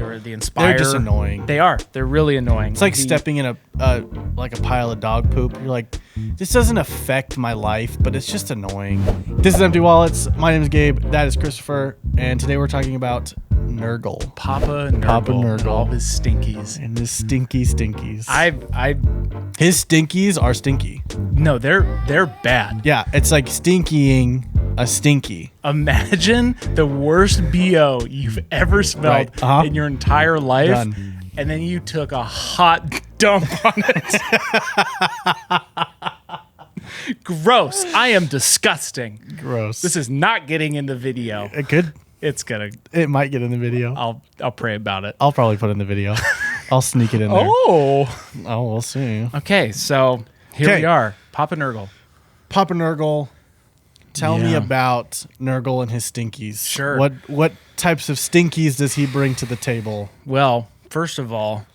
or the Inspire. They're just annoying. They are. They're really annoying. It's like stepping in a pile of dog poop. You're like, this doesn't affect my life, but it's just annoying. This is Empty Wallets. My name is Gabe. That is Christopher. And today we're talking about Nurgle. Papa Nurgle. And all his stinkies. And his stinkies. His stinkies are stinky. No, they're bad. Yeah, it's like stinkying a stinky. Imagine the worst BO you've ever smelled in your entire life. Done. And then you took a hot dump on it. Gross. I am disgusting. Gross. This is not getting in the video. It could. It might get in the video. I'll pray about it. I'll probably put it in the video. I'll sneak it in there. Oh, we'll see. Okay, so here we are. Papa Nurgle. Tell me about Nurgle and his stinkies. Sure. What types of stinkies does he bring to the table? Well, first of all,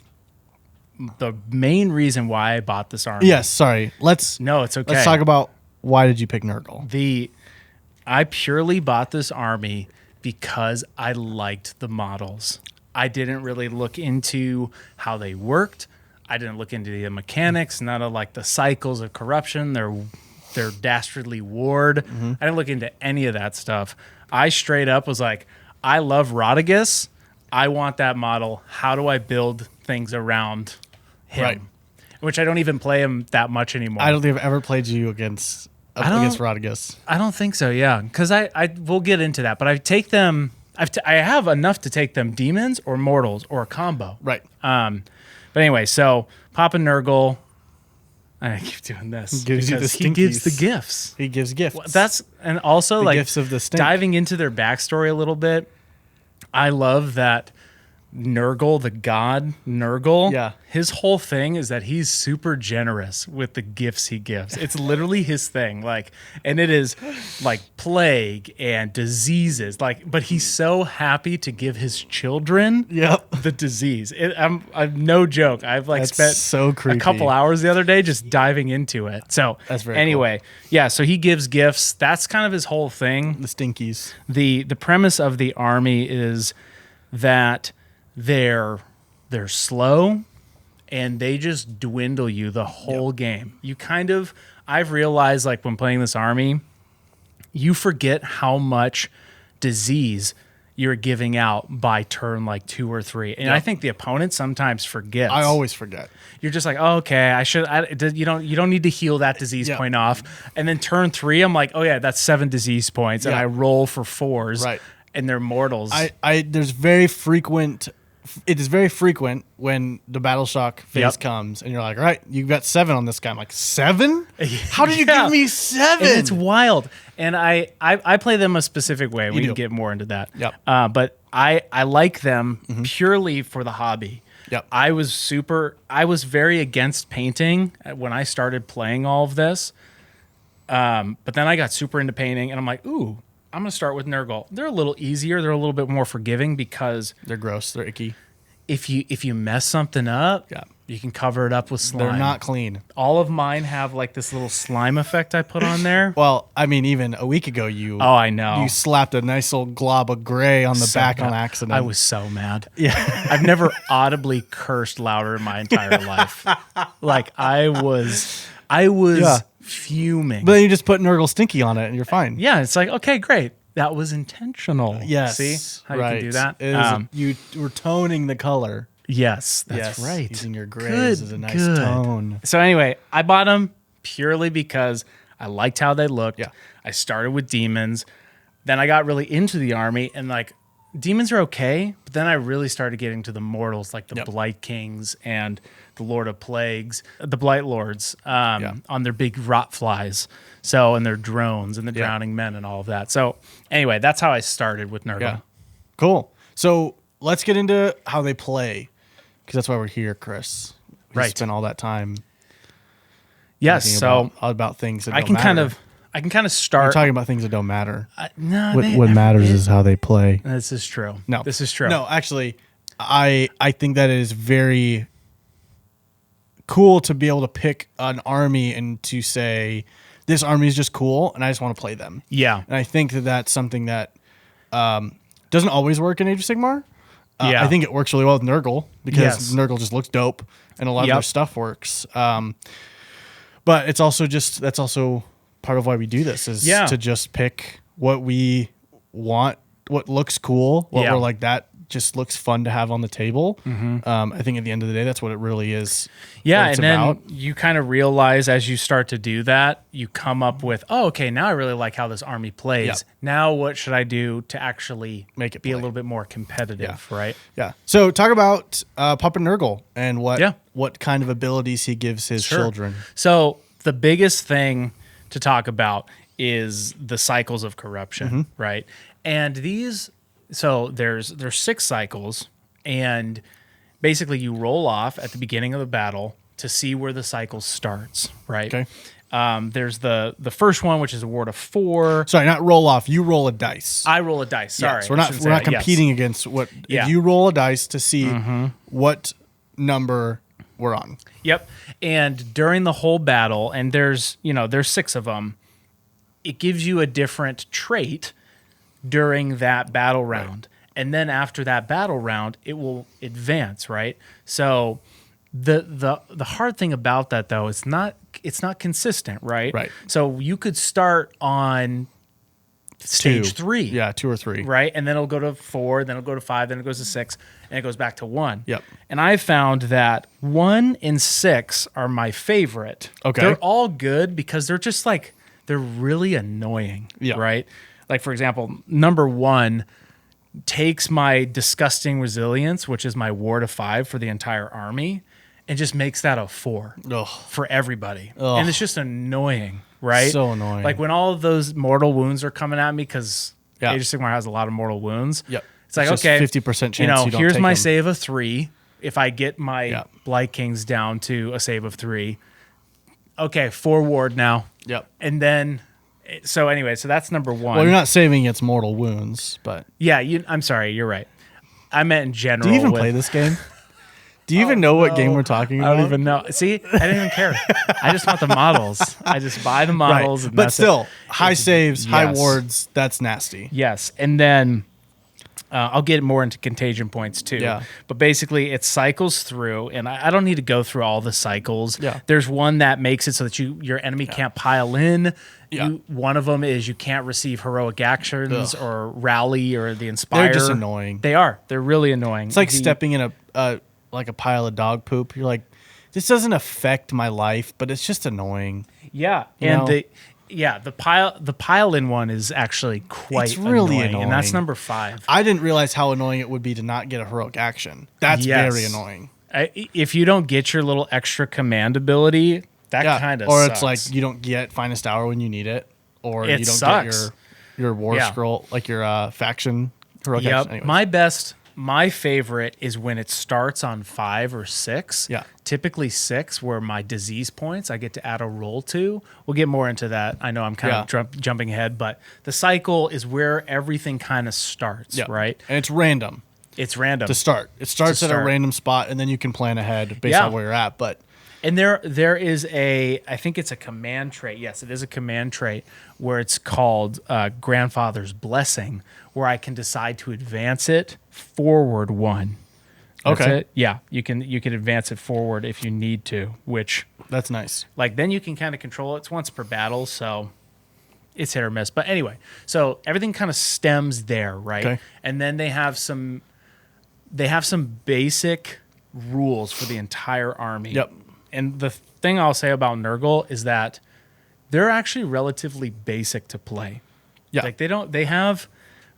the main reason why I bought this army. Yes, sorry. No, it's okay. Let's talk about why did you pick Nurgle? I purely bought this army because I liked the models. I didn't really look into how they worked. I didn't look into the mechanics, none of like the cycles of corruption, their dastardly ward. Mm-hmm. I didn't look into any of that stuff. I straight up was like, I love Rodigus. I want that model. How do I build things around him? Right. Which I don't even play him that much anymore. I don't think I've ever played you against Rodigus. I don't think so, yeah. Because I will get into that. But I take them... I have enough to take them demons or mortals or a combo. Right. But anyway, so Papa Nurgle... I keep doing this. He gives the gifts. He gives gifts. And also the gifts of the stink. Diving into their backstory a little bit. I love that Nurgle, the god Nurgle, his whole thing is that he's super generous with the gifts he gives. It's literally his thing. And it is like plague and diseases. But he's so happy to give his children the disease. I'm no joke. I've spent so creepy. a couple hours the other day just diving into it. So that's very anyway, cool. So he gives gifts. That's kind of his whole thing. The stinkies. The premise of the army is that they're slow and they just dwindle you the whole game. I've realized when playing this army, you forget how much disease you're giving out by turn 2 or 3. And I think the opponent sometimes forgets. I always forget. You're just like, oh, okay, you don't need to heal that disease point off. And then turn 3, I'm like, oh yeah, that's 7 disease points. And I roll for 4s. Right. And they're mortals. It is very frequent when the battle shock phase comes and you're like, all right, you've got 7 on this guy. I'm like, 7? How did you give me 7? And it's wild. And I play them a specific way. We can get more into that. Yep. But I like them purely for the hobby. Yep. I was very against painting when I started playing all of this. But then I got super into painting and I'm like, ooh, I'm going to start with Nurgle. They're a little easier. They're a little bit more forgiving because... They're gross. They're icky. If you mess something up, you can cover it up with slime. They're not clean. All of mine have this little slime effect I put on there. Well, I mean, even a week ago, I know. You slapped a nice old glob of gray on the back on accident. I was so mad. Yeah. I've never audibly cursed louder in my entire life. I was fuming. But then you just put Nurgle Stinky on it and you're fine. Yeah, it's okay, great. That was intentional. Yes. See how you can do that? You were toning the color. Yes, that's right. Using your grays as a nice tone. So anyway, I bought them purely because I liked how they looked. Yeah. I started with demons. Then I got really into the army and demons are okay, but then I really started getting to the mortals the Blight Kings and the Lord of Plagues, the Blight Lords on their big rot flies. So, and their drones and the drowning men and all of that. So anyway, that's how I started with Nurgle. Yeah. Cool. So let's get into how they play because that's why we're here, Chris. We spent all that time. Yes. So about things that I can kind of start. We're talking about things that don't matter. No, what matters is how they play. This is true. No, this is true. No, actually, I think that is very cool to be able to pick an army and to say this army is just cool and I just want to play them. Yeah, and I think that that's something that doesn't always work in Age of Sigmar. I think it works really well with Nurgle because Nurgle just looks dope and a lot of their stuff works. But it's also that's also part of why we do this is to just pick what we want, what looks cool, what we're like, that just looks fun to have on the table. I think at the end of the day, that's what it really is. Yeah, and then you kind of realize as you start to do that, you come up with, oh, okay, now I really like how this army plays. Yep. Now what should I do to actually make it be a little bit more competitive, right? Yeah. So talk about Puppet Nurgle and what kind of abilities he gives his children. So the biggest thing to talk about is the cycles of corruption, right? And these... So there's 6 cycles, and basically you roll off at the beginning of the battle to see where the cycle starts, right? Okay. There's the first one, which is a ward of 4. Sorry, not roll off. You roll a dice. I roll a dice. Sorry, we're not competing against what. If you roll a dice to see what number we're on. Yep. And during the whole battle, and there's 6 of them, it gives you a different trait during that battle round. And then after that battle round, it will advance, right? So the hard thing about that though, it's not consistent, right? Right. So you could start on stage 3. Yeah, 2 or 3. Right? And then it'll go to 4, then it'll go to 5, then it goes to 6, and it goes back to 1. Yep. And I found that 1 and 6 are my favorite. Okay. They're all good because they're just like, they're really annoying, right? Like, for example, number 1 takes my disgusting resilience, which is my ward of 5 for the entire army, and just makes that a 4 for everybody. And it's just annoying, right? So annoying. Like when all of those mortal wounds are coming at me, because Age of Sigmar has a lot of mortal wounds. Yep. It's like, just okay, 50% chance you don't here's take my them. save of 3. If I get my Blight Kings down to a save of 3, okay, 4 ward now. Yep. And then... So anyway, so that's number 1. Well, you're not saving its mortal wounds, but... Yeah, I'm sorry, you're right. I meant in general. Do you even play this game? Do you even know what game we're talking about? I don't even know. See, I didn't even care. I just want the models. I just buy the models. Right. And but still, high saves, high wards, that's nasty. Yes, and then... I'll get more into contagion points too. Yeah. But basically it cycles through, and I don't need to go through all the cycles. Yeah. There's one that makes it so that your enemy can't pile in. Yeah. One of them is you can't receive heroic actions or rally or the inspire. They're just annoying. They are. They're really annoying. It's like stepping in a pile of dog poop. You're like, this doesn't affect my life, but it's just annoying. You Yeah. And know? the pile in one is actually quite really annoying, and that's number 5. I didn't realize how annoying it would be to not get a heroic action. That's very annoying. If you don't get your little extra command ability, that kind of or sucks. it's like you don't get Finest Hour when you need it, or It you don't sucks. get your war scroll, like your faction heroic action. Anyways. My favorite is when it starts on 5 or 6. Yeah. Typically 6, where my disease points I get to add a roll to. We'll get more into that. I know I'm kind of jumping ahead, but the cycle is where everything kind of starts, right? And it's random. It's random to start. It starts at a random spot, and then you can plan ahead based on where you're at. And there is I think it's a command trait. Yes, it is a command trait where it's called Grandfather's Blessing, where I can decide to advance it forward 1. That's it. Yeah, you can advance it forward if you need to, which that's nice. Like then you can kind of control it. It's once per battle, so it's hit or miss. But anyway, so everything kind of stems there, right? Okay. And then they have some basic rules for the entire army. Yep. And the thing I'll say about Nurgle is that they're actually relatively basic to play. Yeah. Like they have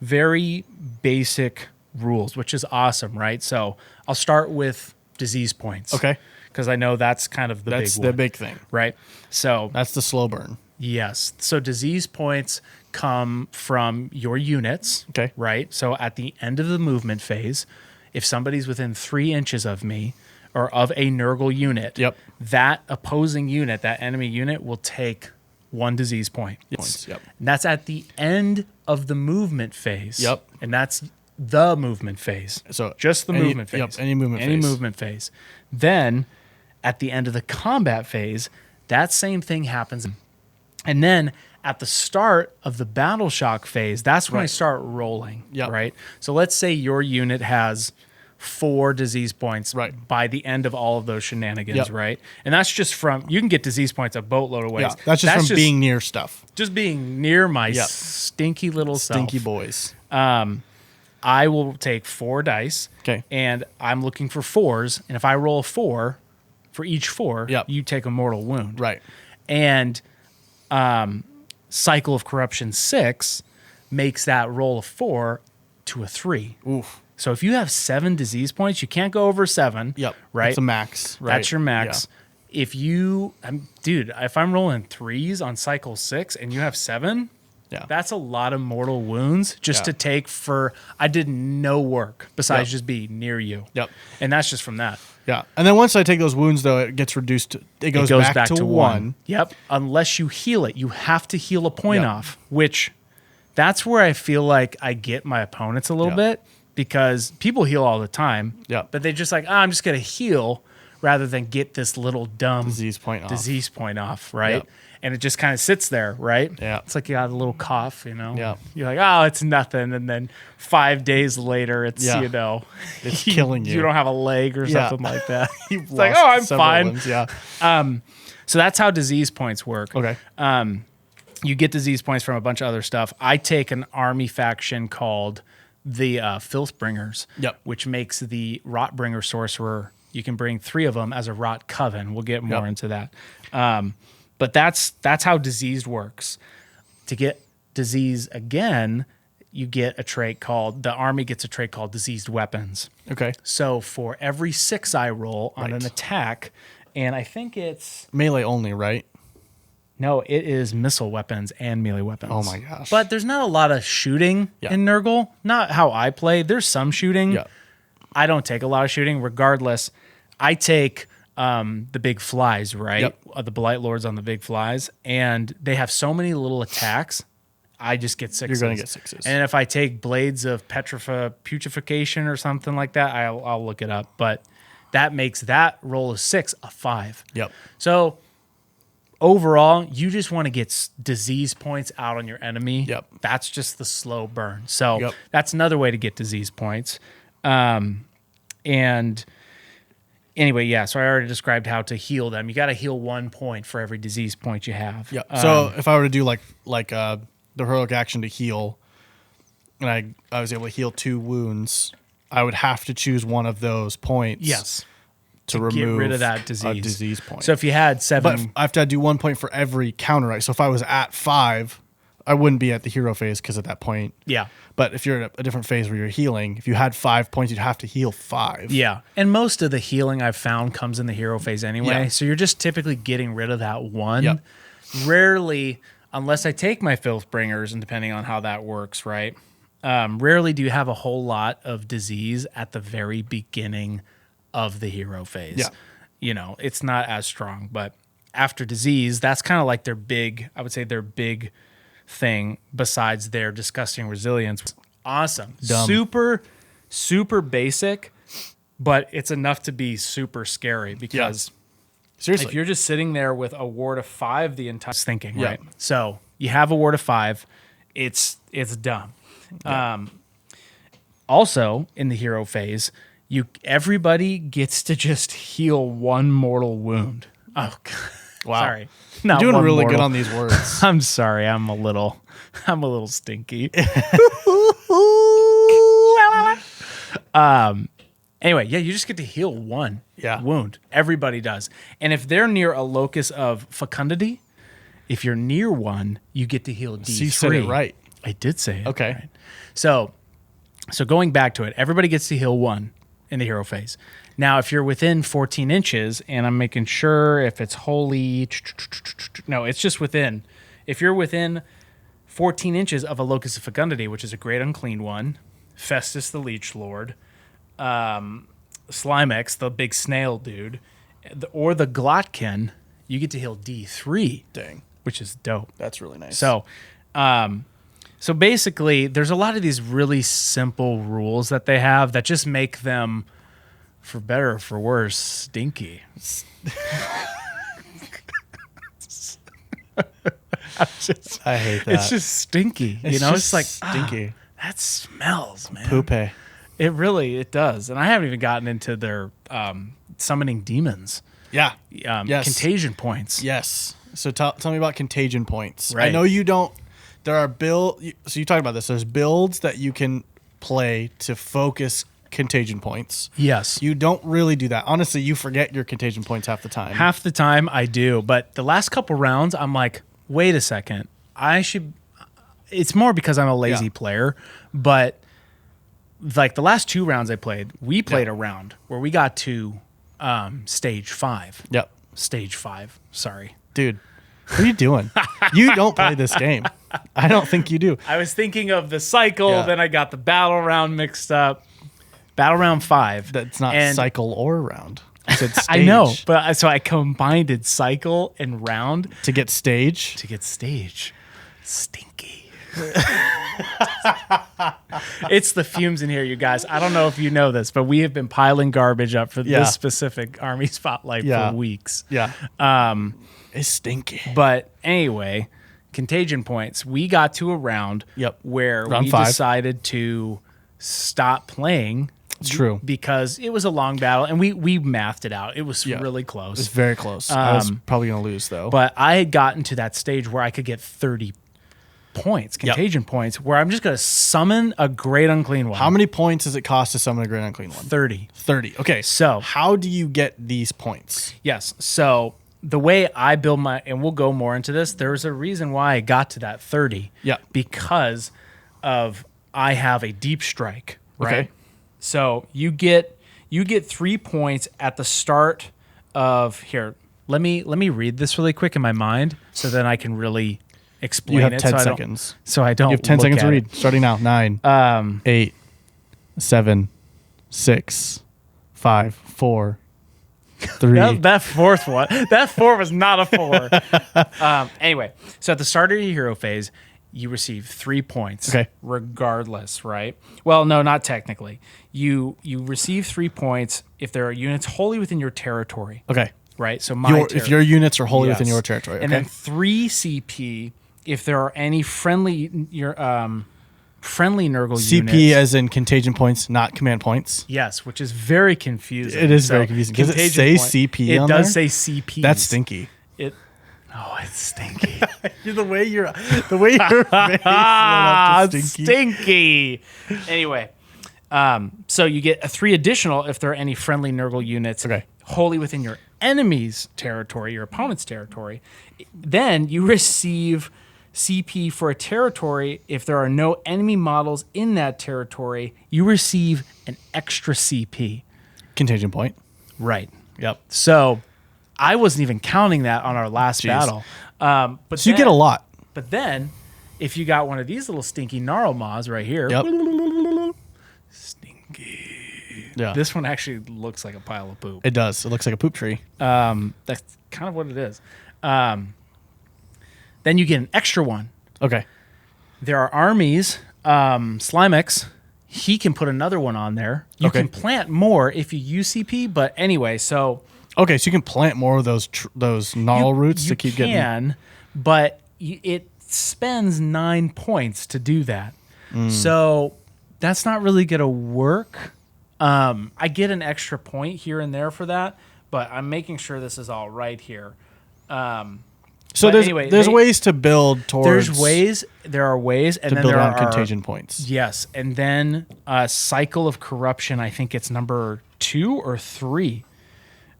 very basic rules, which is awesome, right? So I'll start with disease points. Okay. Because I know that's kind of that's the big thing. Right. So that's the slow burn. Yes. So disease points come from your units. Okay. Right. So at the end of the movement phase, if somebody's within 3 inches of me, or of a Nurgle unit, that opposing unit, that enemy unit, will take 1 disease point. Yep. And that's at the end of the movement phase. Yep. And that's the movement phase. So just the movement phase. Yep, any movement phase. Any movement phase. Then, at the end of the combat phase, that same thing happens. And then, at the start of the battle shock phase, that's when I start rolling. Yep. Right? So let's say your unit has... 4 disease points by the end of all of those shenanigans, right? And that's just from, you can get disease points a boatload of ways. Yeah, that's just from being near stuff. Just being near my stinky little stinky self. boys. I will take 4 dice, and I'm looking for 4s, and if I roll a 4, for each 4, you take a mortal wound. Right. And Cycle of Corruption 6 makes that roll of 4 to a 3. Oof. So if you have 7 disease points, you can't go over 7. Yep. Right? That's a max. Right. That's your max. Yeah. If you, dude, if I'm rolling 3s on cycle 6 and you have 7, that's a lot of mortal wounds just to take for, I did no work besides just be near you. Yep. And that's just from that. Yeah. And then once I take those wounds, though, it gets reduced. It goes back to 1. Yep. Unless you heal it. You have to heal a point off, which that's where I feel like I get my opponents a little bit. Because people heal all the time, but they just like, I'm just going to heal rather than get this little dumb disease point off, right? Yep. And it just kind of sits there, right? Yeah. It's like you got a little cough, you know? Yeah. You're like, oh, it's nothing. And then 5 days later, it's, you know, it's killing you. You don't have a leg or something like that. You've it's like, oh, I'm fine. Limbs, yeah. So that's how disease points work. Okay. You get disease points from a bunch of other stuff. I take an army faction called the Filthbringers, which makes the Rotbringer Sorcerer. You can bring 3 of them as a Rot Coven. We'll get more into that. But that's how diseased works. To get disease again, you get a trait called, the army gets a trait called Diseased Weapons. Okay. So for every 6 I roll on an attack, and I think it's... melee only, right? No, it is missile weapons and melee weapons. Oh my gosh. But there's not a lot of shooting in Nurgle. Not how I play. There's some shooting. Yeah. I don't take a lot of shooting. Regardless, I take the big flies, right? The Blight Lords on the big flies. And they have so many little attacks. I just get 6s. You're going to get 6s. And if I take Blades of Putrefaction or something like that, I'll look it up. But that makes that roll of 6 a 5. Yep. So... overall, you just want to get disease points out on your enemy. Yep. That's just the slow burn. So that's another way to get disease points. And anyway, so I already described how to heal them. You got to heal 1 point for every disease point you have. Yeah. So if I were to do like the heroic action to heal, and I was able to heal 2 wounds, I would have to choose one of those points. Yes. To remove get rid of that disease. A disease point. So if you had 7... but I have to do 1 point for every counter, right? So if I was at 5, I wouldn't be at the hero phase because at that point... yeah. But if you're at a different phase where you're healing, if you had 5 points, you'd have to heal 5. Yeah. And most of the healing I've found comes in the hero phase anyway. Yeah. So you're just typically getting rid of that 1. Yep. Rarely, unless I take my Filthbringers, and depending on how that works, right? Rarely do you have a whole lot of disease at the very beginning of the hero phase. Yeah. You know, it's not as strong, but after disease, that's kind of like their big thing besides their disgusting resilience. Awesome. Dumb. Super basic, but it's enough to be super scary because seriously, if you're just sitting there with a ward of 5 the entire thinking, right? So you have a ward of 5, it's dumb. Yeah. Also in the hero phase, everybody gets to just heal 1 mortal wound. Oh, God. Wow. Sorry. You're doing really good on these words. I'm sorry. I'm a little stinky. Anyway, you just get to heal 1 wound. Everybody does. And if they're near a locus of fecundity, if you're near 1, you get to heal D3. So you said it right. I did say it. Okay. Right. So going back to it, everybody gets to heal 1 in the hero phase. Now, if you're within 14 inches, and I'm making sure if it's wholly... no, it's just within. If you're within 14 inches of a locus of fecundity, which is a great unclean one, Festus the Leech Lord, Slimex, the big snail dude, or the Glotkin, you get to heal D3. Dang. Which is dope. That's really nice. So basically, there's a lot of these really simple rules that they have that just make them, for better or for worse, stinky. I hate that. It's just stinky. It's like stinky. That smells, man. Poopy. It does. And I haven't even gotten into their summoning demons. Yeah. Yes. Contagion points. Yes. So tell me about contagion points. Right. I know you don't. There are so you talked about this. There's builds that you can play to focus contagion points. Yes. You don't really do that. Honestly, you forget your contagion points half the time. Half the time I do, but the last couple rounds I'm like, wait a second. It's more because I'm a lazy player, but like the last 2 rounds I played, we played a round where we got to stage 5. Yep. Stage 5. Sorry. Dude, what are you doing? You don't play this game. I don't think you do. I was thinking of the cycle, then I got the battle round mixed up. Battle round 5. That's not cycle or round. I said stage. I know, but so I combined cycle and round to get stage. Stinky. It's the fumes in here, you guys. I don't know if you know this, but we have been piling garbage up for this specific army spotlight for weeks. Yeah. It's stinky. But anyway, contagion points. We got to a round where round we 5. decided to stop playing. It's true. Because it was a long battle, and we mathed it out. It was really close. It was very close. I was probably going to lose, though. But I had gotten to that stage where I could get 30 points, contagion points, where I'm just going to summon a great unclean one. How many points does it cost to summon a great unclean one? 30. 30. Okay. So how do you get these points? Yes. So the way I build and we'll go more into this, there's a reason why I got to that 30. Yeah. Because of I have a deep strike, right? Okay. So you get 3 points at the start of here. Let me read this really quick in my mind so then I can really explain it. You have 10 seconds. So I don't. You have 10 seconds to read. Starting now. 9, 8, 7, 6, 5, 4, 3. That fourth one. That 4 was not a 4. Anyway, so at the start of your hero phase, you receive 3 points. Okay. Regardless, right? Well, no, not technically. You receive 3 points if there are units wholly within your territory. Okay. Right. So if your units are wholly within your territory. Okay. And then 3 CP if there are any friendly Nurgle units. CP as in contagion points, not command points. Yes, which is very confusing. It is very confusing. Does it say CP on there? It does say CP. That's stinky. Oh, it's stinky. the way your face went up to stinky. Anyway, so you get a 3 additional if there are any friendly Nurgle units wholly within your enemy's territory, your opponent's territory. Then you receive CP for a territory if there are no enemy models in that territory. You receive an extra CP. Contagion point. Right. Yep. So I wasn't even counting that on our last battle. But so you get a lot. But then, if you got one of these little stinky gnarl maws right here, stinky. Yeah. This one actually looks like a pile of poop. It does. It looks like a poop tree. That's kind of what it is. Then you get an extra one. Okay. There are armies. Slimex, he can put another one on there. You can plant more if you use CP, but anyway, so... Okay, so you can plant more of those gnarl roots to keep getting... You can, but it spends 9 points to do that. So that's not really going to work. I get an extra point here and there for that, but I'm making sure this is all right here. So there's ways to build towards... There are ways. And then build there on are contagion points. Yes, and then Cycle of Corruption, I think it's number 2 or 3.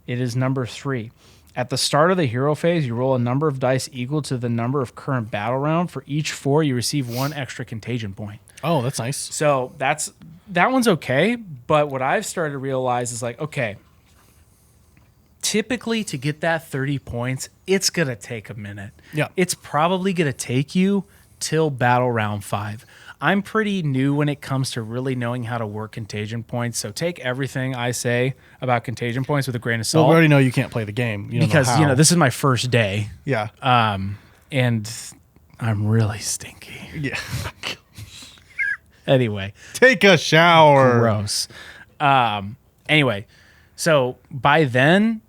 It is number 3. At the start of the hero phase, you roll a number of dice equal to the number of current battle round. For each 4, you receive 1 extra contagion point. Oh, that's nice. So that one's okay, but what I've started to realize is like, okay, typically to get that 30 points, it's going to take a minute. Yeah. It's probably going to take you till battle round 5. I'm pretty new when it comes to really knowing how to work contagion points. So take everything I say about contagion points with a grain of salt. Well, we already know you can't play the game. Because this is my first day. Yeah. And I'm really stinky. Yeah. Anyway. Take a shower. Gross. Anyway, so by then,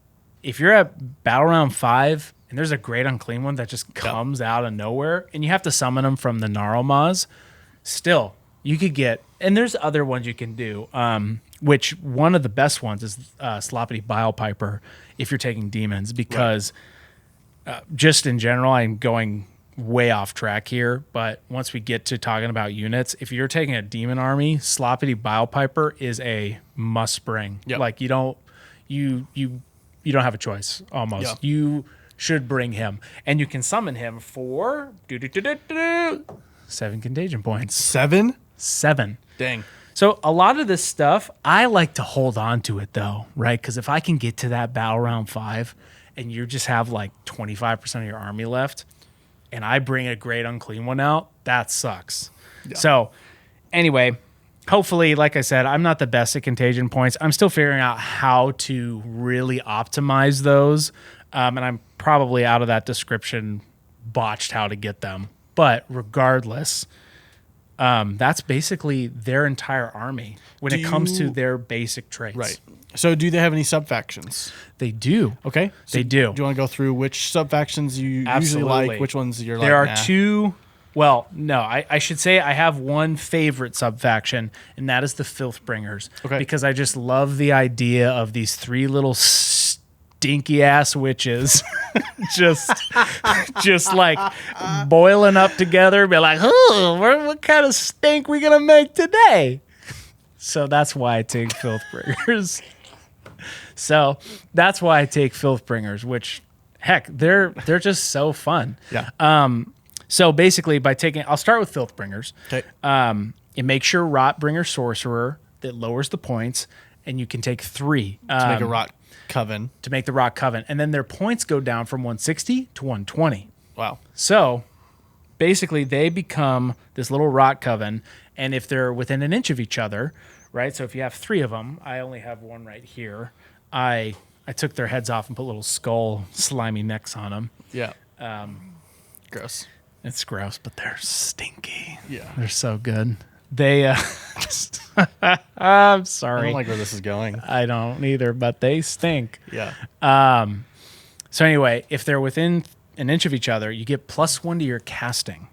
if you're at battle round 5 and there's a great unclean one that just comes out of nowhere and you have to summon them from the Gnarlmaws, still, you could get, and there's other ones you can do, which one of the best ones is Sloppity Bile Piper if you're taking demons, because just in general, I'm going way off track here, but once we get to talking about units, if you're taking a demon army, Sloppity Bile Piper is a must bring. Yep. Like you don't have a choice almost. Yep. You should bring him, and you can summon him for 7 contagion points. 7? 7. Dang. So a lot of this stuff, I like to hold on to it though, right? Because if I can get to that battle round 5 and you just have like 25% of your army left and I bring a great unclean one out, that sucks. Yeah. So anyway, hopefully, like I said, I'm not the best at contagion points. I'm still figuring out how to really optimize those. And I'm probably out of that description botched how to get them. But regardless, that's basically their entire army when it comes to their basic traits. Right. So do they have any sub-factions? They do. Okay. So they do. Do you want to go through which sub-factions you usually like, which ones you're like, There are two. Well, no, I should say I have one favorite sub-faction, and that is the Filthbringers. Okay. Because I just love the idea of these 3 little stinky-ass witches just like boiling up together, be like, oh, what kind of stink we going to make today? So that's why I take Filthbringers. Which, heck, they're just so fun. Yeah. So basically, I'll start with Filthbringers. Okay. It makes your Rotbringer Sorcerer that lowers the points, and you can take 3 to make a Rot Coven. To make the Rot Coven, and then their points go down from 160 to 120. Wow. So basically, they become this little Rot Coven, and if they're within an inch of each other, right? So if you have 3 of them, I only have one right here. I took their heads off and put little skull slimy necks on them. Yeah. Gross. It's gross, but they're stinky. Yeah. They're so good. They, I'm sorry. I don't like where this is going. I don't either, but they stink. Yeah. So anyway, if they're within an inch of each other, you get +1 to your casting.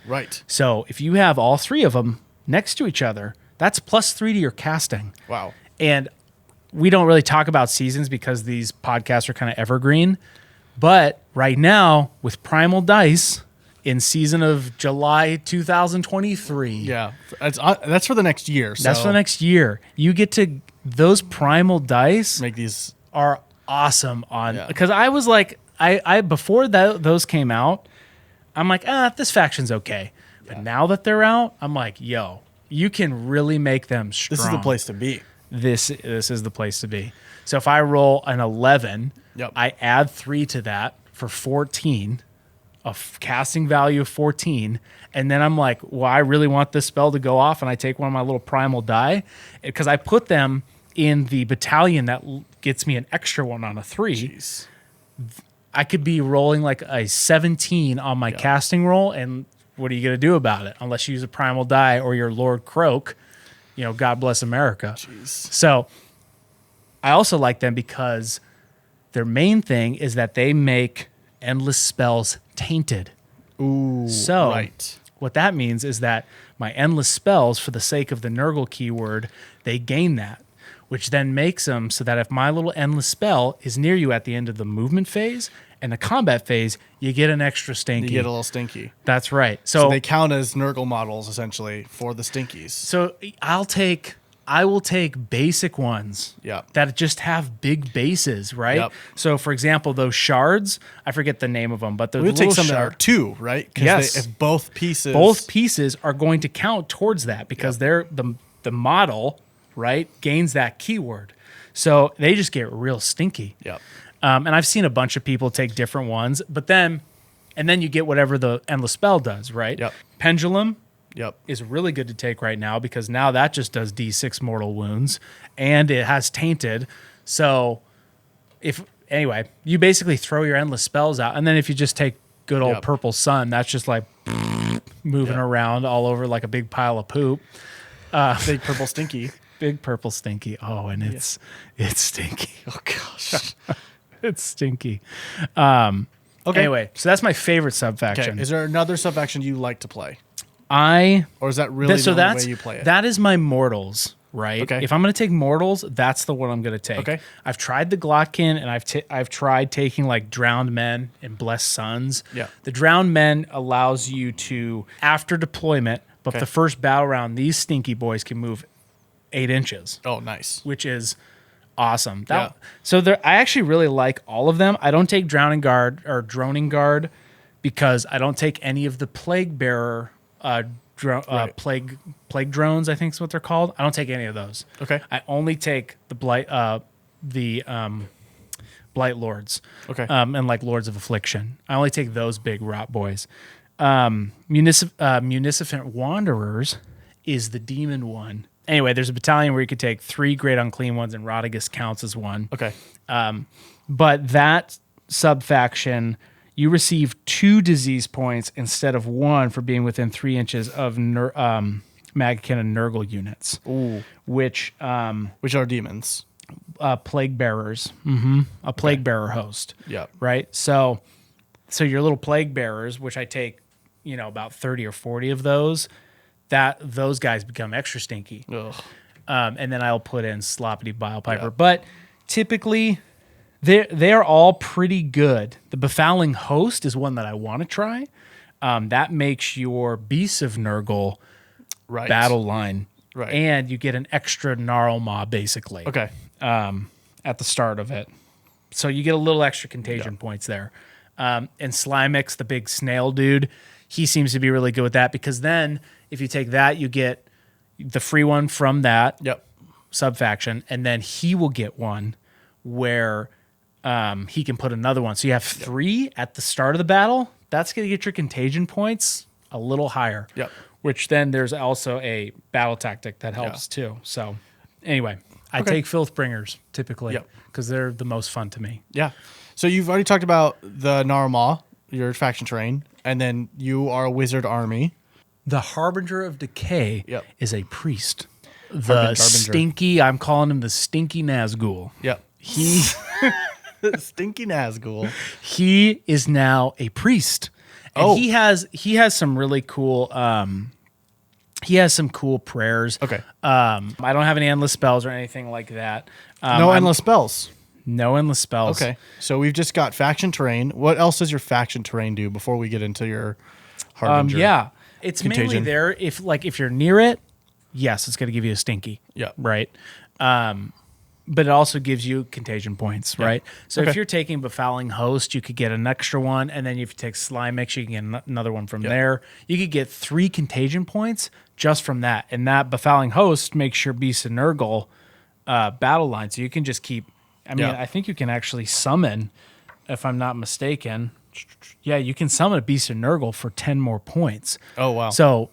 Right. So if you have all 3 of them next to each other, that's +3 to your casting. Wow. And we don't really talk about seasons because these podcasts are kind of evergreen. But right now, with Primal Dice in season of July 2023. Yeah. That's for the next year. So That's for the next year. You get to, those Primal Dice make these are awesome on, because I was like, I before those came out, I'm like, this faction's okay. But now that they're out, I'm like, yo, you can really make them strong. This is the place to be. This is the place to be. So if I roll an 11, I add 3 to that for 14, a casting value of 14, and then I'm like, well, I really want this spell to go off, and I take one of my little primal die, because I put them in the battalion that gets me an extra one on a 3. Jeez. I could be rolling like a 17 on my casting roll, and what are you going to do about it? Unless you use a primal die or your Lord Croak, God bless America. Jeez. So I also like them because their main thing is that they make endless spells tainted. Ooh, so right. What that means is that my endless spells, for the sake of the Nurgle keyword, they gain that, which then makes them so that if my little endless spell is near you at the end of the movement phase and the combat phase, you get an extra stinky. You get a little stinky. That's right. So they count as Nurgle models, essentially, for the stinkies. So I will take basic ones that just have big bases, right? Yep. So, for example, those shards, I forget the name of them, but those we'll little take some that are 2, right? Yes. If both pieces are going to count towards that, because they're the model, right, gains that keyword. So they just get real stinky. Yep. And I've seen a bunch of people take different ones, but then you get whatever the endless spell does, right? Yep. Pendulum is really good to take right now, because now that just does D6 mortal wounds, and it has tainted. So you basically throw your endless spells out, and then if you just take good old purple sun, that's just like moving around all over like a big pile of poop. Big purple stinky. Big purple stinky. Oh, and it's stinky. Oh gosh. It's stinky. Okay. Anyway, so that's my favorite subfaction. Okay. Is there another subfaction you like to play? Or is that really the only way you play it? That is my mortals, right? Okay. If I'm going to take mortals, that's the one I'm going to take. Okay. I've tried the Glotkin, and I've tried taking like drowned men and blessed sons. Yeah. The drowned men allows you to, after deployment, but the first battle round, these stinky boys can move 8 inches. Oh, nice. Which is awesome. So I actually really like all of them. I don't take Drowning Guard or Droning Guard because I don't take any of the Plague Bearer plague drones, I think is what they're called. I don't take any of those. Okay. I only take the Blight Lords. Okay. And like Lords of Affliction. I only take those big rot boys. Munificent Wanderers is the demon one. Anyway, there's a battalion where you could take 3 Great Unclean ones, and Rotigus counts as one. Okay. But that subfaction, you receive 2 disease points instead of 1 for being within 3 inches of Maggotkin of Nurgle units. Ooh. Which are demons. Plague Bearers. A Plague Bearer host. Yeah. Right? So your little Plague Bearers, which I take, about 30 or 40 of those, those guys become extra stinky. Ugh. And then I'll put in Sloppity Bile Piper. Yeah. But typically, they are all pretty good. The Befouling Host is one that I want to try. That makes your Beasts of Nurgle battle line. Right. And you get an extra Gnarl Maw, basically. Okay. At the start of it. So you get a little extra contagion points there. And Slimix, the big snail dude, he seems to be really good with that, because then if you take that, you get the free one from that subfaction, and then he will get one where he can put another one. So you have 3 at the start of the battle. That's going to get your contagion points a little higher. Yep. Which then there's also a battle tactic that helps too. So anyway, I take Filthbringers typically because they're the most fun to me. Yeah. So you've already talked about the Narma, your faction terrain, and then you are a wizard army. The Harbinger of Decay is a priest. The Harbinger. stinky, I'm calling him the Stinky Nazgul. Yep. He Stinky Nazgul. He is now a priest. And he has some really cool he has some cool prayers. Okay. I don't have any endless spells or anything like that. No endless spells. No endless spells. Okay. So we've just got faction terrain. What else does your faction terrain do before we get into your Harbinger? It's Contagion. mainly there if you're near it, yes, it's going to give you a stinky. Yeah. Right. But it also gives you contagion points, right? So if you're taking Befouling Host, you could get an extra one, and then if you take Slimix, you can get another one from there. You could get 3 contagion points just from that, and that Befouling Host makes your Beast of Nurgle battle line, so you can just keep. I mean, I think you can actually summon, if I'm not mistaken. Yeah, you can summon a Beast of Nurgle for 10 more points. Oh wow! So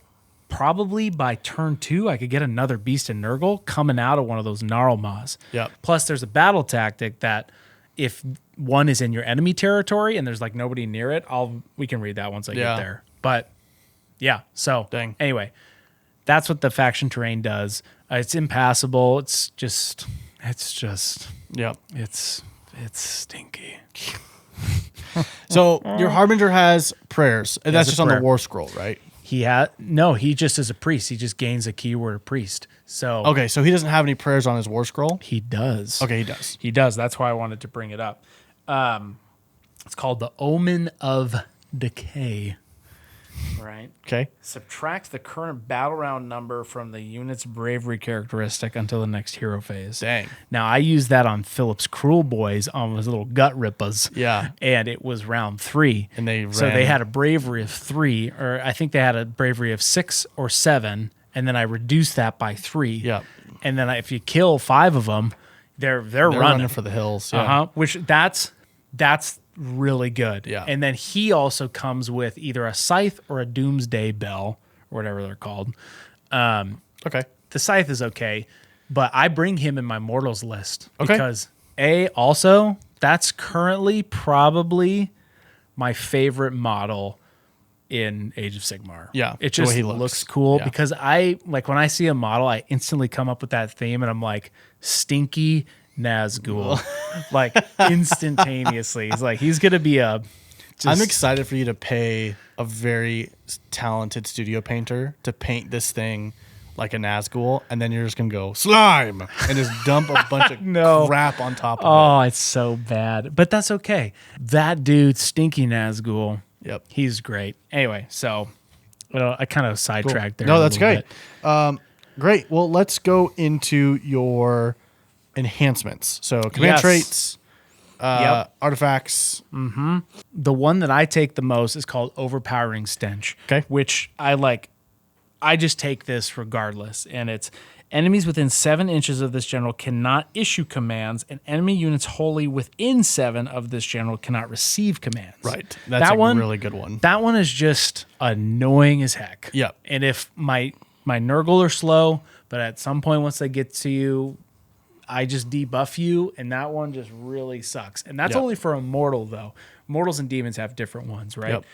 probably by turn 2, I could get another Beast of Nurgle coming out of one of those Gnarl Maws. Yep. Plus, there's a battle tactic that if one is in your enemy territory and there's like nobody near it, we can read that once I get there. But yeah, so anyway, that's what the faction terrain does. It's impassable. It's stinky. So your Harbinger has prayers, and that's just on the War Scroll, right? He just is a priest. He just gains a keyword of priest. So okay, so he doesn't have any prayers on his War Scroll? He does. Okay, he does. He does. That's why I wanted to bring it up. It's called the Omen of Decay. Right. Okay. Subtract the current battle round number from the unit's bravery characteristic until the next hero phase. Dang. Now, I used that on Philip's Cruel Boys on his little gut rippers. Yeah. And it was round 3. And they had a bravery of 3, or I think they had a bravery of 6 or 7, and then I reduced that by 3. Yeah. And then if you kill 5 of them, they're running for the hills. Yeah. Which that's really good. Yeah. And then he also comes with either a scythe or a doomsday bell, or whatever they're called. Okay. The scythe is okay, but I bring him in my mortals list because also that's currently probably my favorite model in Age of Sigmar. Yeah. It just looks cool because when I see a model, I instantly come up with that theme, and I'm like, Stinky Nazgul, like instantaneously. He's going to be a I'm excited for you to pay a very talented studio painter to paint this thing like a Nazgul, and then you're just going to go, slime, and just dump a bunch of crap on top of it. Oh, it's so bad. But that's okay. That dude, Stinky Nazgul, Yep. He's great. Anyway, so I kind of sidetracked there. No, that's great. Great. Well, let's go into your enhancements. So command traits, artifacts. Mm-hmm. The one that I take the most is called Overpowering Stench. Okay. Which I like. I just take this regardless, and it's enemies within 7 inches of this general cannot issue commands, and enemy units wholly within 7 of this general cannot receive commands. Right. That's a really good one. That one is just annoying as heck. Yep. And if my Nurgle are slow, but at some point once they get to you, I just debuff you, and that one just really sucks. And that's only for a mortal, though. Mortals and demons have different ones, right? Yep.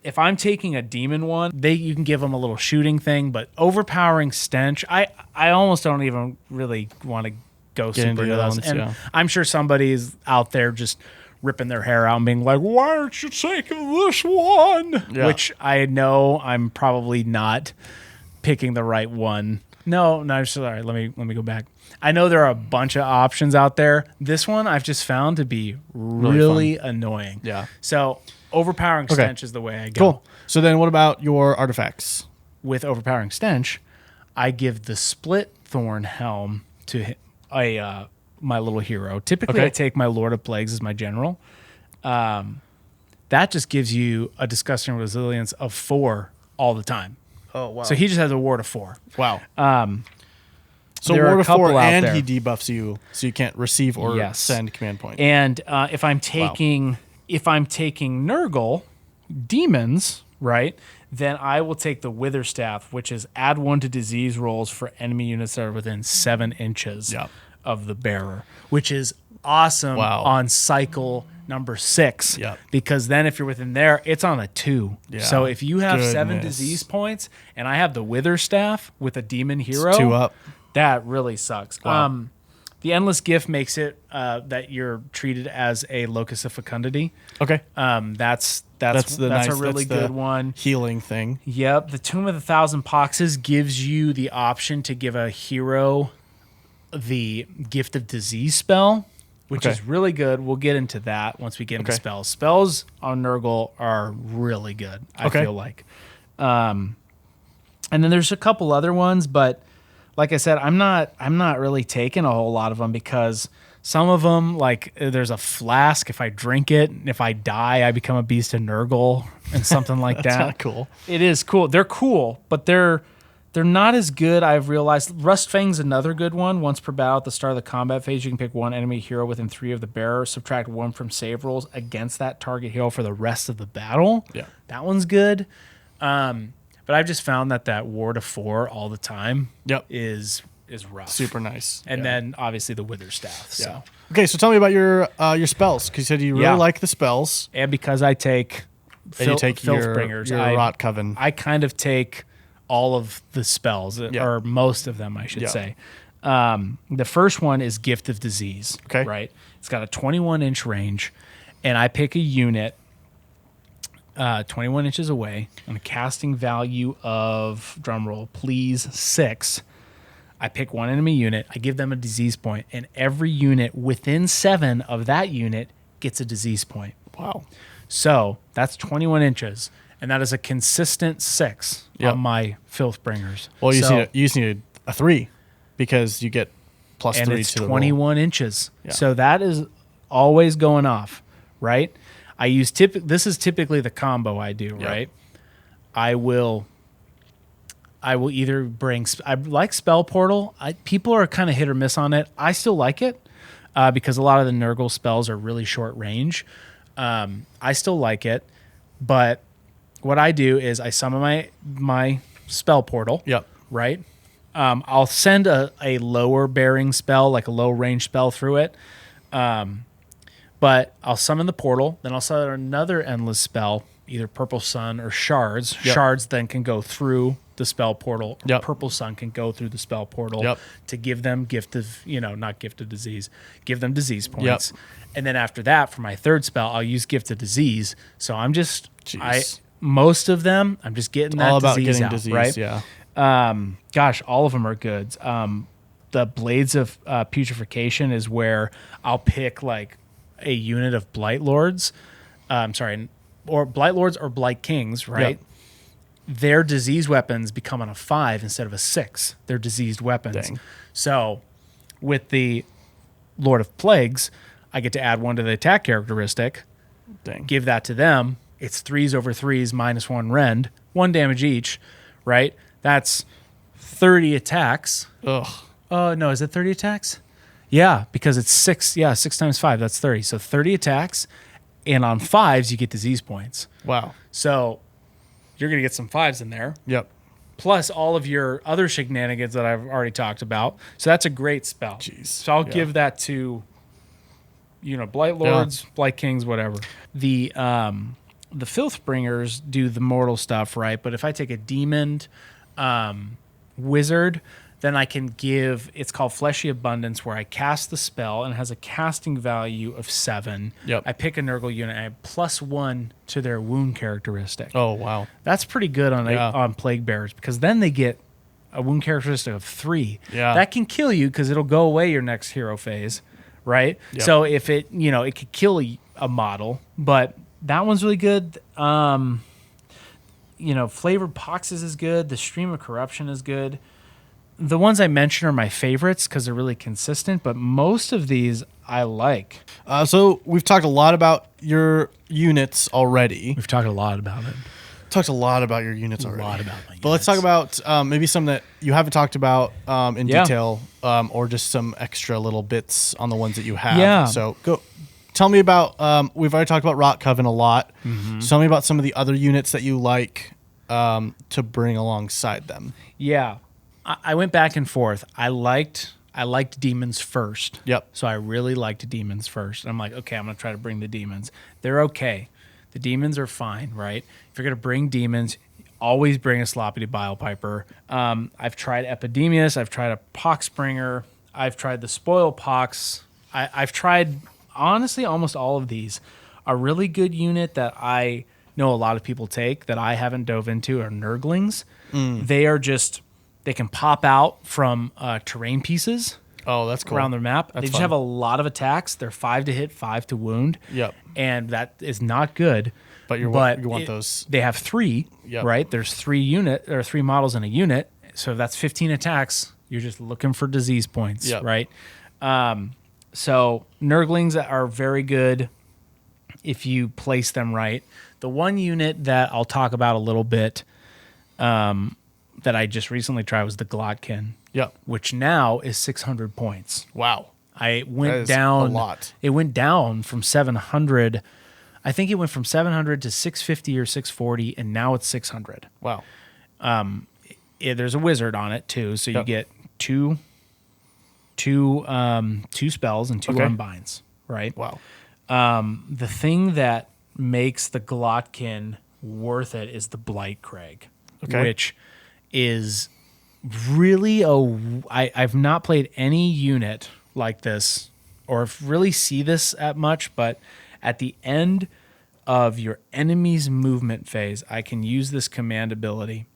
If I'm taking a demon one, you can give them a little shooting thing, but Overpowering Stench, I almost don't even really want to go super into those. And I'm sure somebody's out there just ripping their hair out and being like, why aren't you taking this one? Yeah. Which I know I'm probably not picking the right one. No, sorry. Let me go back. I know there are a bunch of options out there. This one I've just found to be really annoying. Yeah. So Overpowering Stench is the way I go. Cool. So then what about your artifacts? With Overpowering Stench, I give the Split Thorn Helm to my little hero. Typically, I take my Lord of Plagues as my general. That just gives you a disgusting resilience of 4 all the time. Oh, wow. So he just has a ward of 4. Wow. So ward of 4, and he debuffs you, so you can't receive or send command point. And if I'm taking Nurgle demons, right, then I will take the Witherstaff, which is add 1 to disease rolls for enemy units that are within 7 inches of the bearer, which is awesome on cycle number 6. Because then if you're within there, it's on a 2. So if you have 7 disease points and I have the Witherstaff with a demon hero, it's 2 up. That really sucks. Wow. The Endless Gift makes it that you're treated as a Locus of Fecundity. Okay. That's a really good one. Healing thing. Yep. The Tomb of the Thousand Poxes gives you the option to give a hero the Gift of Disease spell, which is really good. We'll get into that once we get into spells. Spells on Nurgle are really good, I feel like. And then there's a couple other ones, but like I said, I'm not really taking a whole lot of them because some of them, like there's a flask. If I drink it, if I die, I become a beast of Nurgle and something like That's that. not cool. It is cool. They're cool, but they're not as good. I've realized Rustfang's another good one. Once per battle at the start of the combat phase, you can pick 1 enemy hero within 3 of the bearer, subtract 1 from save rolls against that target hero for the rest of the battle. Yeah, that one's good. But I've just found that ward of 4 all the time is rough. Super nice. And then obviously the Witherstaff. So. Yeah. Okay, so tell me about your spells, because you said you really like the spells. And because I take Filthbringers, your Rot Coven. I kind of take all of the spells, or most of them, I should say. The first one is Gift of Disease. Okay. Right? It's got a 21-inch range, and I pick a unit 21 inches away on a casting value of, drumroll, please, 6. I pick 1 enemy unit. I give them a disease point, and every unit within 7 of that unit gets a disease point. Wow. So that's 21 inches, and that is a consistent 6 on my Filthbringers. Well, you just need a 3 because you get plus 3 to the roll. And it's 21 inches. Yeah. So that is always going off, right? I use this is typically the combo I do, right? I will either bring. I like Spell Portal. People are kind of hit or miss on it. I still like it because a lot of the Nurgle spells are really short range. I still like it, but what I do is I summon my Spell Portal. Yep. Right. I'll send a lower bearing spell, like a low range spell through it. But I'll summon the portal, then I'll summon another endless spell either Purple Sun or Shards. Yep. Shards then can go through the spell portal. Or Yep. Purple Sun can go through the spell portal to give them not gift of disease, give them disease points. Yep. And then after that, for my third spell, I'll use gift of disease. So I'm just, most of them, I'm just getting that all about disease getting out, disease, right? yeah. Gosh, all of them are good. The Blades of Putrefaction is where I'll pick like a unit of Blight Lords. Or Blight Lords or Blight Kings, right? Yep. Their disease weapons become on a 5 instead of a 6. They're diseased weapons. Dang. So with the Lord of Plagues, I get to add 1 to the attack characteristic. Dang. Give that to them. It's 3s over 3s minus 1 rend, 1 damage each, right? That's 30 attacks. Ugh. No, is it 30 attacks? Yeah, because it's 6. Yeah, 6 times 5, that's 30. So 30 attacks, and on 5s, you get disease points. Wow. So you're going to get some 5s in there. Yep. Plus all of your other shenanigans that I've already talked about. So that's a great spell. Jeez. So I'll give that to, Blight Lords, Blight Kings, whatever. The Filthbringers do the mortal stuff, right? But if I take a demon wizard, then I can give, it's called Fleshy Abundance, where I cast the spell and it has a casting value of 7. Yep. I pick a Nurgle unit and I have +1 to their wound characteristic. Oh, wow. That's pretty good on Plague Bearers, because then they get a wound characteristic of 3. Yeah. That can kill you because it'll go away your next hero phase, right? Yep. So if it, it could kill a model, but that one's really good. Flavored Poxes is good. The Stream of Corruption is good. The ones I mentioned are my favorites because they're really consistent, but most of these I like. So we've talked a lot about your units already. We've talked a lot about it. Talked a lot about your units already. A lot about my units. But let's talk about maybe some that you haven't talked about in detail, or just some extra little bits on the ones that you have. Yeah. So go. Tell me about. We've already talked about Rot Coven a lot. Mm-hmm. So tell me about some of the other units that you like to bring alongside them. Yeah. I went back and forth. I liked demons first. Yep. So I really liked demons first. And I'm like, okay, I'm going to try to bring the demons. They're okay. The demons are fine, right? If you're going to bring demons, always bring a Sloppy Bile Piper. I've tried Epidemius. I've tried a Poxbringer. I've tried the Spoil Pox. I've tried, honestly, almost all of these. A really good unit that I know a lot of people take that I haven't dove into are Nurglings. They are just... They can pop out from terrain pieces. Oh, that's cool. Around their map. They just have a lot of attacks. They're 5 to hit, 5 to wound. Yep. And that is not good. But you want those. They have 3, right? There's 3 models in a unit. So that's 15 attacks. You're just looking for disease points, right? So Nurglings are very good if you place them right. The one unit that I'll talk about a little bit that I just recently tried was the Maggotkin, which now is 600 points. Wow. I went down a lot. It went down from 700. I think it went from 700 to 650 or 640, and now it's 600. Wow. There's a wizard on it too, so you get two spells and 2 unbinds, right? Wow. The thing that makes the Maggotkin worth it is the Blight Crag, which is really I've not played any unit like this or really see this at much, but at the end of your enemy's movement phase, I can use this command ability,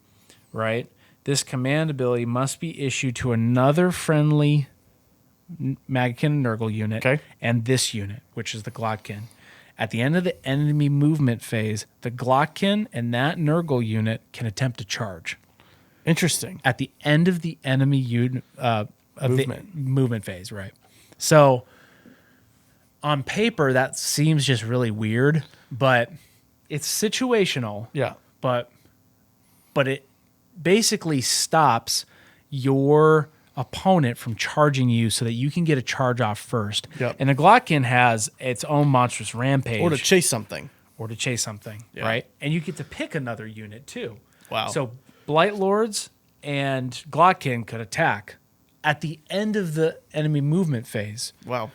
right? This command ability must be issued to another friendly Maggotkin of Nurgle unit and this unit, which is the Maggotkin. At the end of the enemy movement phase, the Maggotkin and that Nurgle unit can attempt to charge. Interesting. At the end of the enemy unit the movement phase, right? So on paper, that seems just really weird, but it's situational. Yeah. But it basically stops your opponent from charging you so that you can get a charge off first. Yep. And the Maggotkin has its own monstrous rampage. Or to chase something. Right? And you get to pick another unit too. Wow. So Blight Lords and Maggotkin could attack at the end of the enemy movement phase. Wow.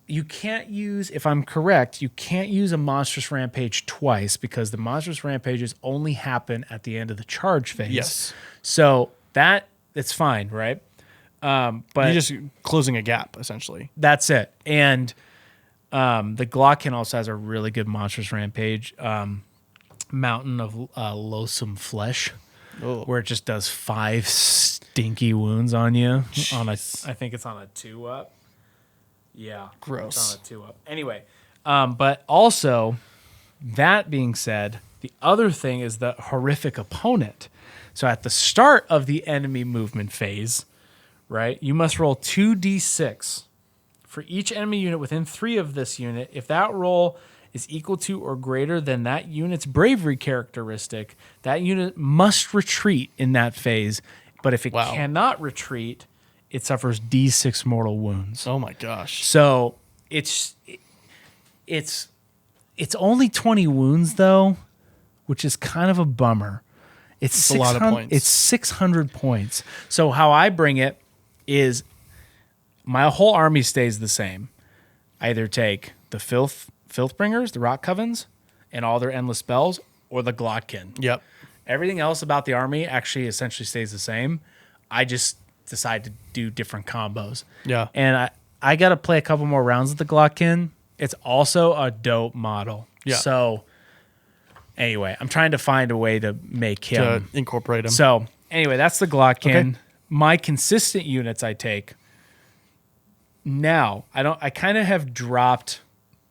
you can't use, if I'm correct, you can't use a Monstrous Rampage twice because the Monstrous Rampages only happen at the end of the charge phase. Yes. So it's fine, right? But you're just closing a gap, essentially. That's it. And the Glotkin also has a really good Monstrous Rampage, Mountain of Loathsome Flesh, where it just does 5 stinky wounds on you. I think it's on a 2-up. Yeah. Gross. It's on a 2-up. Anyway, but also, that being said, the other thing is the horrific opponent. So at the start of the enemy movement phase, right, you must roll 2d6 for each enemy unit within 3 of this unit. If that roll is equal to or greater than that unit's bravery characteristic, that unit must retreat in that phase. But if it cannot retreat, it suffers d6 mortal wounds. Oh my gosh. So it's only 20 wounds though, which is kind of a bummer. It's a lot of points. It's 600 points. So how I bring it is my whole army stays the same. I either take the Filthbringers, the Rock Covens, and all their endless spells, or the Glotkin. Yep. Everything else about the army actually essentially stays the same. I just decide to do different combos. Yeah. And I got to play a couple more rounds with the Glotkin. It's also a dope model. Yeah. So anyway, I'm trying to find a way to make him. To incorporate him. So anyway, that's the Glotkin. Okay. My consistent units I take. Now, I kind of have dropped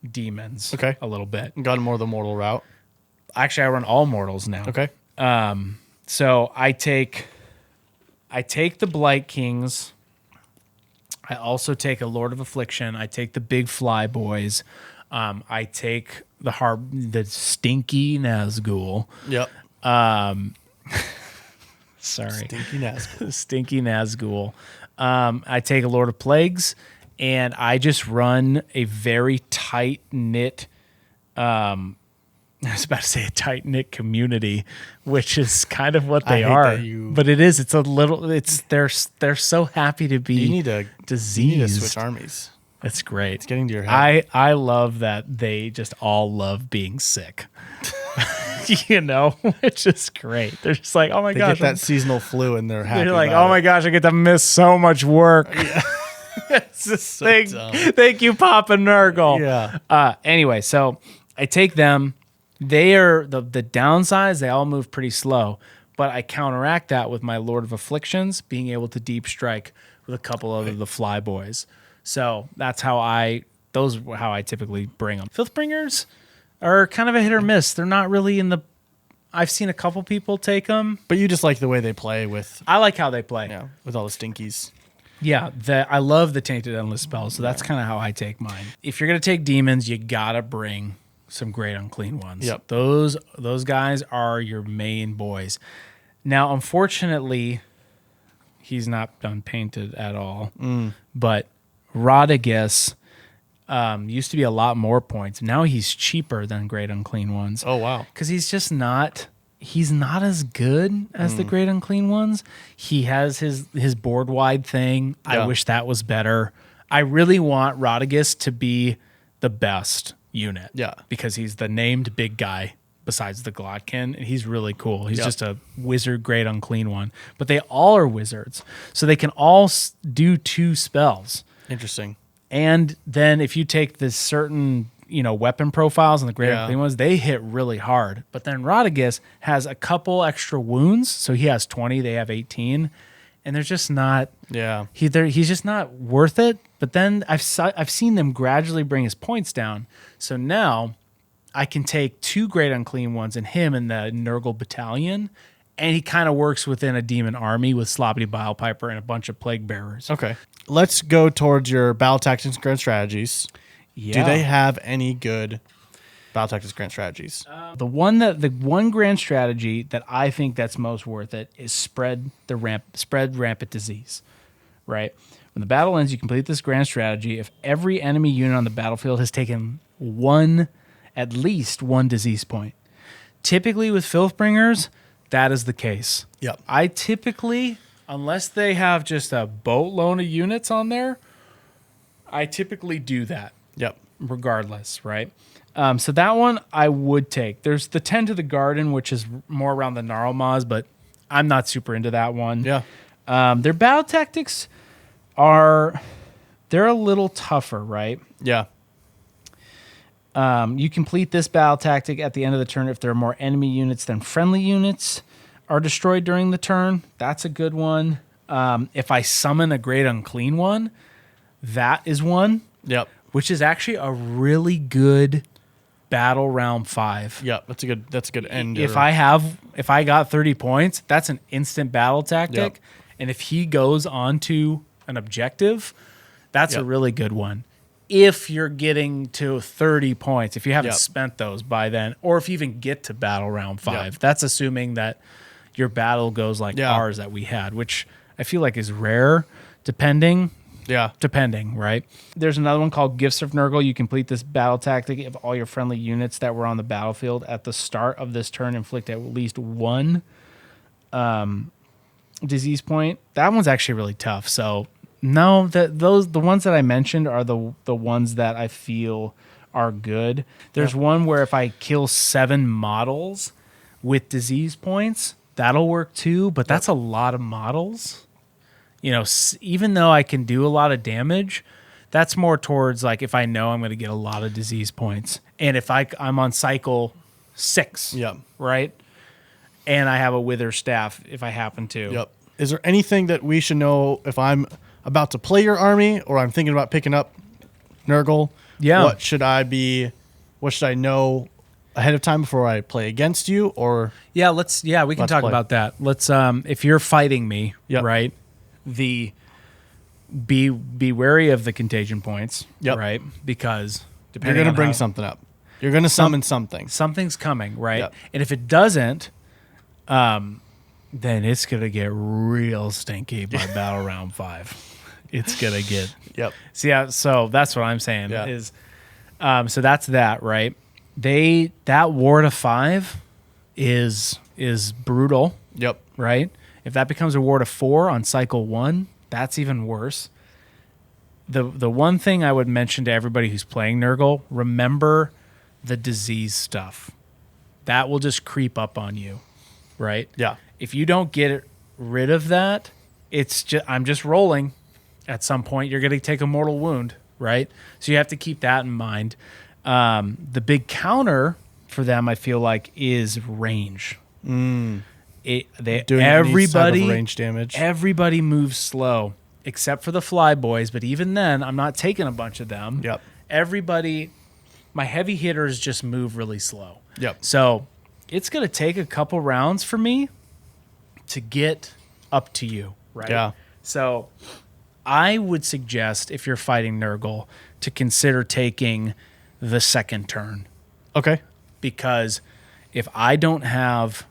demons a little bit. Gone more the mortal route. Actually, I run all mortals now. Okay. So I take the Blight Kings. I also take a Lord of Affliction. I take the big Fly Boys. I take the stinky Nazgul. Yep. Sorry. Stinky Nazgul. Stinky Nazgul. I take a Lord of Plagues, and I just run a very tight-knit I was about to say a tight-knit community, which is kind of what they are. But it is. It's a little. They're so happy to be. You need to switch armies. That's great. It's getting to your head. I love that they just all love being sick. Which is great. They're just like, oh my gosh, get that seasonal flu, and they're happy. They're like, oh my gosh, I get to miss so much work. Yeah. It's just thank you, Papa Nurgle. Yeah. Anyway, so I take them. They are the downsides. They all move pretty slow, but I counteract that with my Lord of Afflictions being able to deep strike with a couple of the Fly Boys. So that's how I typically bring them. Filthbringers are kind of a hit or miss. They're not really in the. I've seen a couple people take them, but you just like the way they play with. I like how they play. Yeah, with all the stinkies. Yeah, I love the Tainted Endless spells. So that's kind of how I take mine. If you're gonna take demons, you gotta bring some great unclean ones. Yep. Those guys are your main boys. Now, unfortunately, he's not done painted at all. But Rodigus used to be a lot more points. Now he's cheaper than great unclean ones. Oh wow. Because he's not as good as the great unclean ones. He has his board wide thing. Yeah. I wish that was better. I really want Rodigus to be the best unit. Yeah. Because he's the named big guy besides the Glotkin, and he's really cool. He's just a wizard great unclean one. But they all are wizards. So they can all do 2 spells. Interesting. And then if you take this certain, weapon profiles and the great unclean ones, they hit really hard. But then Rodigus has a couple extra wounds. So he has 20, they have 18. And they're just not. Yeah. He's just not worth it. But then I've seen them gradually bring his points down. So now I can take 2 great unclean ones and him in the Nurgle battalion, and he kind of works within a demon army with Sloppity Bilepiper and a bunch of plague bearers. Okay. Let's go towards your battle tactics and grand strategies. Yeah. Do they have any good battle tactics grand strategies? The one grand strategy that I think that's most worth it is spread rampant disease. Right? When the battle ends, you complete this grand strategy. If every enemy unit on the battlefield has taken at least one disease point. Typically with Filthbringers, that is the case. Yep. I typically, unless they have just a boatload of units on there, I typically do that. Yep. Regardless, right? So that one I would take. There's the 10 to the Garden, which is more around the Gnarlmaws, but I'm not super into that one. Yeah. Their battle tactics they're a little tougher, right? Yeah. You complete this battle tactic at the end of the turn if there are more enemy units than friendly units are destroyed during the turn. That's a good one. If I summon a Great Unclean One, that is one. Yep. Which is actually a really good battle round 5. Yep. That's a good end. If I got 30 points, that's an instant battle tactic. Yep. And if he goes on to an objective, that's a really good one. If you're getting to 30 points, if you haven't spent those by then, or if you even get to battle round 5, that's assuming that your battle goes like ours that we had, which I feel like is rare, depending, right? There's another one called Gifts of Nurgle. You complete this battle tactic if all your friendly units that were on the battlefield at the start of this turn inflict at least one disease point. That one's actually really tough. So no, the ones that I mentioned are the ones that I feel are good. There's one where if I kill 7 models with disease points, that'll work too, but that's a lot of models. You know, even though I can do a lot of damage, that's more towards like if I know I'm going to get a lot of disease points. And if I'm on cycle 6, right? And I have a Wither Staff if I happen to. Yep. Is there anything that we should know if I'm about to play your army or I'm thinking about picking up Nurgle? Yeah. What should I know ahead of time before I play against you? Or we can talk about that. Let's if you're fighting me, right? Be wary of the contagion points, right? Because you're going to bring something up. You're going to summon something. Something's coming, right? Yep. And if it doesn't, then it's going to get real stinky by battle round 5. It's going to get... So that's what I'm saying is... so that's that, right? That War to 5 is brutal. Yep. Right? If that becomes a War to 4 on cycle 1, that's even worse. The one thing I would mention to everybody who's playing Nurgle, remember the disease stuff. That will just creep up on you, right? Yeah. If you don't get rid of that, I'm just rolling. At some point, you're going to take a mortal wound, right? So you have to keep that in mind. The big counter for them, I feel like, is range. Everybody range damage. Everybody moves slow, except for the fly boys. But even then, I'm not taking a bunch of them. Yep. Everybody, my heavy hitters just move really slow. Yep. So it's going to take a couple rounds for me to get up to you, right? Yeah. So I would suggest, if you're fighting Nurgle, to consider taking the second turn. Okay. Because if I don't have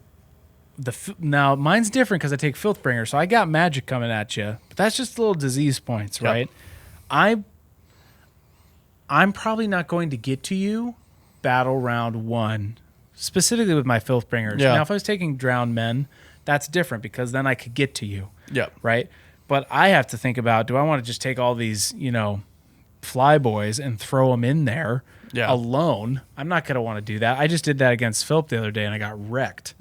now mine's different because I take Filthbringer, so I got magic coming at you, but that's just little disease points, right? I'm probably not going to get to you battle round 1, specifically with my Filthbringers. Now, if I was taking Drowned Men, that's different because then I could get to you. Right? But I have to think about, do I want to just take all these, flyboys and throw them in there alone? I'm not going to want to do that. I just did that against Filth the other day and I got wrecked.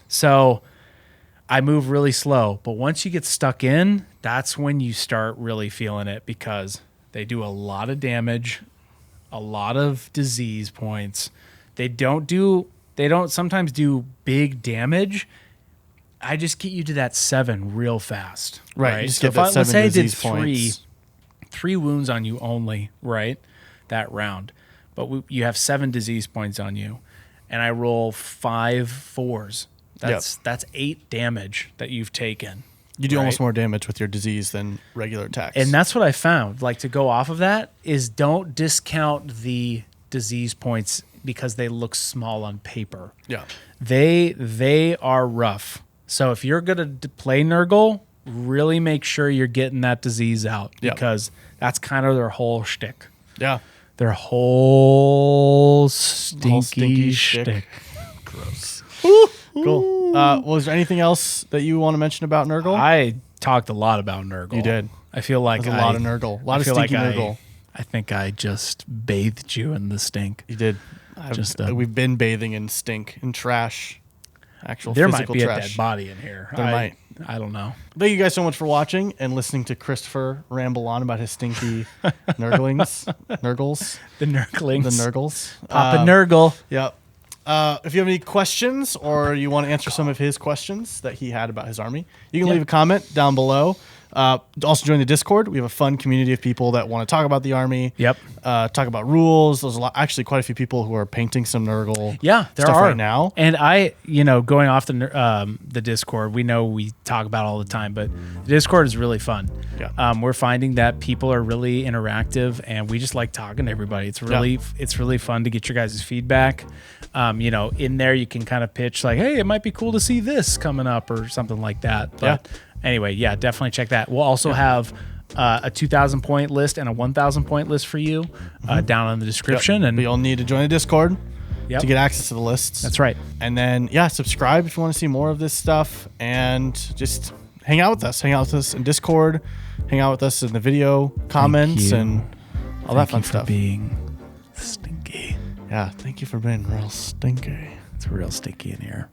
So I move really slow. But once you get stuck in, that's when you start really feeling it because they do a lot of damage, a lot of disease points. They don't sometimes do big damage. I just get you to that 7 real fast. Right. So if let's say I did 3 wounds on you only, right? That round. But you have 7 disease points on you. And I roll 5 4s. That's 8 damage that you've taken. You do almost more damage with your disease than regular attacks. And that's what I found. Like, to go off of that is don't discount the disease points because they look small on paper. They are rough. So if you're going to play Nurgle, really make sure you're getting that disease out because that's kind of their whole shtick. Their whole stinky shtick. Gross. Cool. Was there anything else that you want to mention about Nurgle? I talked a lot about Nurgle. You did. I feel like a lot of Nurgle. A lot of stinky Nurgle. I think I just bathed you in the stink. You did. We've been bathing in stink and trash. Actual there physical might be trash. a dead body in here. There might. I don't know. Thank you guys so much for watching and listening to Christopher ramble on about his stinky Nurgles. The Nurglings. The Nurgles. Papa Nurgle. Yep. If you have any questions or you want to answer some of his questions that he had about his army, you can leave a comment down below. Also join the Discord. We have a fun community of people that want to talk about the army. Yep. Talk about rules. There's actually quite a few people who are painting some Nurgle. Yeah, there stuff are right now. And going off the Discord, we know we talk about it all the time, but the Discord is really fun. Yeah. We're finding that people are really interactive, and we just like talking to everybody. It's really fun to get your guys' feedback. In there you can kind of pitch like, hey, it might be cool to see this coming up or something like that. But anyway, definitely check that. We'll also have a 2,000 point list and a 1,000 point list for you down in the description. And you'll need to join the Discord to get access to the lists. That's right. And then, subscribe if you want to see more of this stuff, and just hang out with us. Hang out with us in Discord. Hang out with us in the video comments and all that fun stuff. Being stinky. Yeah, thank you for being real stinky. It's real stinky in here.